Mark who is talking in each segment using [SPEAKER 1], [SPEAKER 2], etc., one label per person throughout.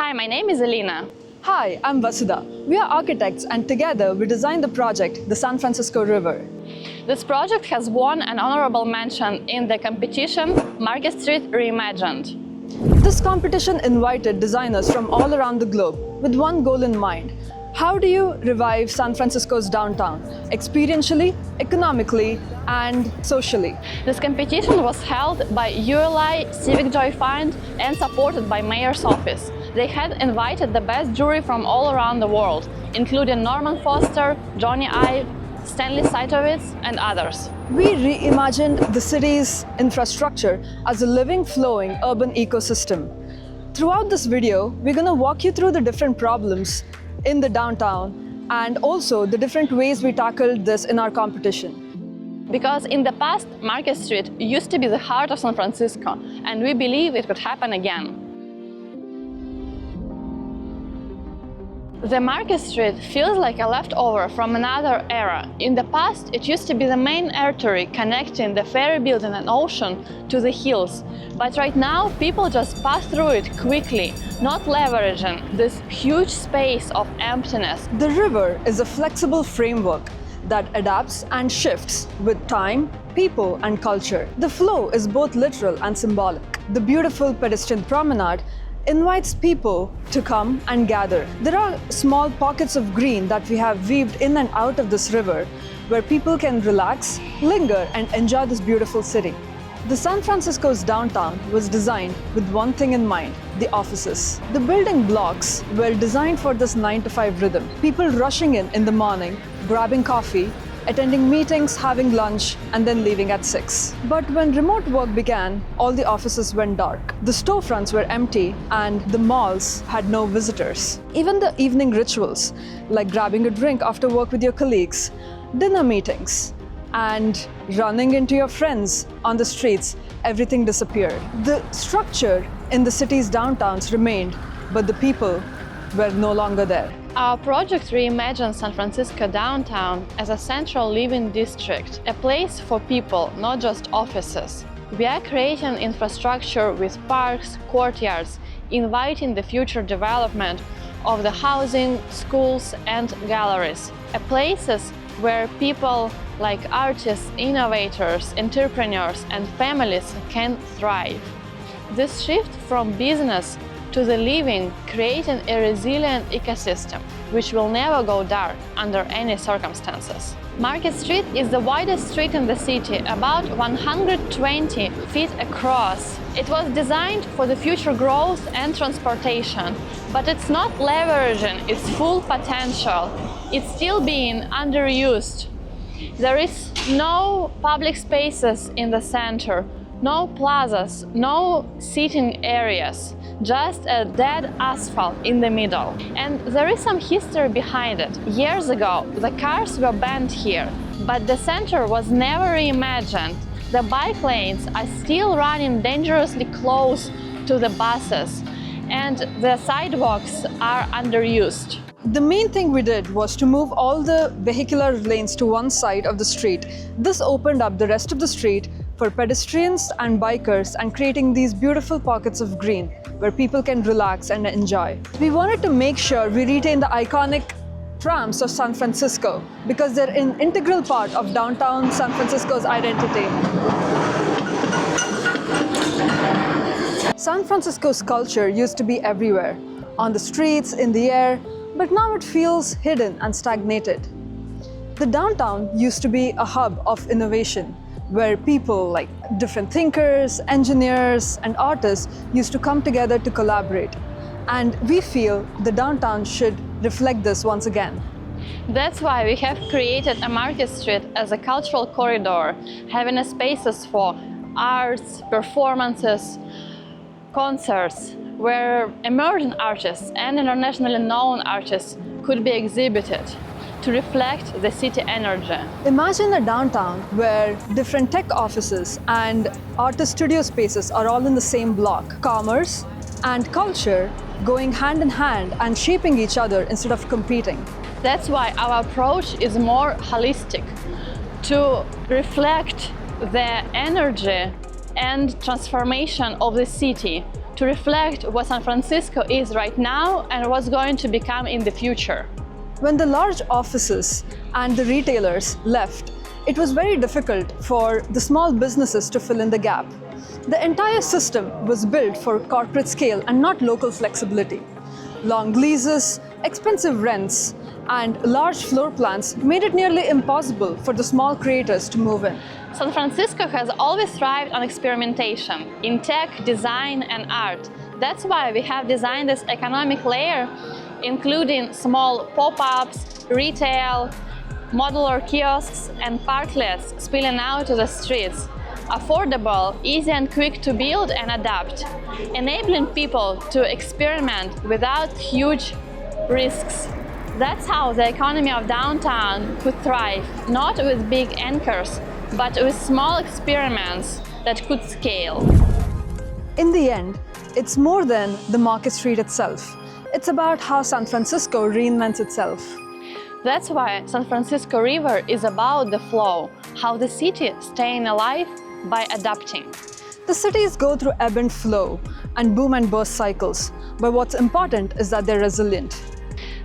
[SPEAKER 1] Hi, my name is Ellina.
[SPEAKER 2] Hi, I'm Vasudha. We are architects and together we designed the project, the San Francisco River.
[SPEAKER 1] This project has won an honorable mention in the competition Market Street Reimagined.
[SPEAKER 2] This competition invited designers from all around the globe with one goal in mind. How do you revive San Francisco's downtown, experientially, economically, and socially?
[SPEAKER 1] This competition was held by ULI Civic Joy Fund and supported by Mayor's office. They had invited the best jury from all around the world, including Norman Foster, Jony Ive, Stanley Saitowitz, and others.
[SPEAKER 2] We reimagined the city's infrastructure as a living, flowing urban ecosystem. Throughout this video, we're going to walk you through the different problems in the downtown and also the different ways we tackled this in our competition.
[SPEAKER 1] Because in the past, Market Street used to be the heart of San Francisco, and we believe it could happen again. The Market Street feels like a leftover from another era. In the past, it used to be the main artery connecting the ferry building and ocean to the hills. But right now, people just pass through it quickly, not leveraging this huge space of emptiness.
[SPEAKER 2] The river is a flexible framework that adapts and shifts with time, people, and culture. The flow is both literal and symbolic. The beautiful pedestrian promenade invites people to come and gather. There are small pockets of green that we have weaved in and out of this river where people can relax, linger, and enjoy this beautiful city. The San Francisco's downtown was designed with one thing in mind: the offices. The building blocks were designed for this 9-to-5 rhythm. People rushing in the morning, grabbing coffee, attending meetings, having lunch, and then leaving at 6. But when remote work began, all the offices went dark. The storefronts were empty and the malls had no visitors. Even the evening rituals, like grabbing a drink after work with your colleagues, dinner meetings, and running into your friends on the streets, everything disappeared. The structure in the city's downtowns remained, but the people were no longer there.
[SPEAKER 1] Our project reimagines San Francisco downtown as a central living district, a place for people, not just offices. We are creating infrastructure with parks, courtyards, inviting the future development of the housing, schools, and galleries, places where people like artists, innovators, entrepreneurs, and families can thrive. This shift from business to the living, creating a resilient ecosystem, which will never go dark under any circumstances. Market Street is the widest street in the city, about 120 feet across. It was designed for the future growth and transportation, but it's not leveraging its full potential. It's still being underused. There is no public spaces in the center, no plazas, no seating areas, just a dead asphalt in the middle. And there is some history behind it. Years ago, the cars were banned here, but the center was never reimagined. The bike lanes are still running dangerously close to the buses, and the sidewalks are underused.
[SPEAKER 2] The main thing we did was to move all the vehicular lanes to one side of the street. This opened up the rest of the street for pedestrians and bikers and creating these beautiful pockets of green where people can relax and enjoy. We wanted to make sure we retain the iconic trams of San Francisco because they're an integral part of downtown San Francisco's identity. San Francisco's culture used to be everywhere, on the streets, in the air, but now it feels hidden and stagnated. The downtown used to be a hub of innovation, where people like different thinkers, engineers, and artists used to come together to collaborate. And we feel the downtown should reflect this once again.
[SPEAKER 1] That's why we have created a Market Street as a cultural corridor, having spaces for arts, performances, concerts, where emerging artists and internationally known artists could be exhibited to reflect the city energy.
[SPEAKER 2] Imagine a downtown where different tech offices and artist studio spaces are all in the same block. Commerce and culture going hand in hand and shaping each other instead of competing.
[SPEAKER 1] That's why our approach is more holistic, to reflect the energy and transformation of the city to reflect what San Francisco is right now and what's going to become in the future.
[SPEAKER 2] When the large offices and the retailers left, it was very difficult for the small businesses to fill in the gap. The entire system was built for corporate scale and not local flexibility. Long leases, expensive rents, and large floor plans made it nearly impossible for the small creators to move in.
[SPEAKER 1] San Francisco has always thrived on experimentation in tech, design, and art. That's why we have designed this economic layer, including small pop-ups, retail, modular kiosks, and parklets spilling out to the streets. Affordable, easy and quick to build and adapt, enabling people to experiment without huge risks. That's how the economy of downtown could thrive, not with big anchors, but with small experiments that could scale.
[SPEAKER 2] In the end, it's more than the Market Street itself. It's about how San Francisco reinvents itself.
[SPEAKER 1] That's why San Francisco River is about the flow, how the city staying alive by adapting.
[SPEAKER 2] The cities go through ebb and flow and boom and burst cycles, but what's important is that they're resilient.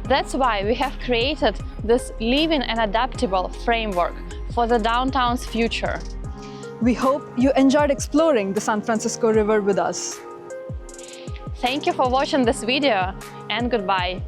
[SPEAKER 1] That's why we have created this living and adaptable framework for the downtown's future.
[SPEAKER 2] We hope you enjoyed exploring the San Francisco River with us.
[SPEAKER 1] Thank you for watching this video, and goodbye.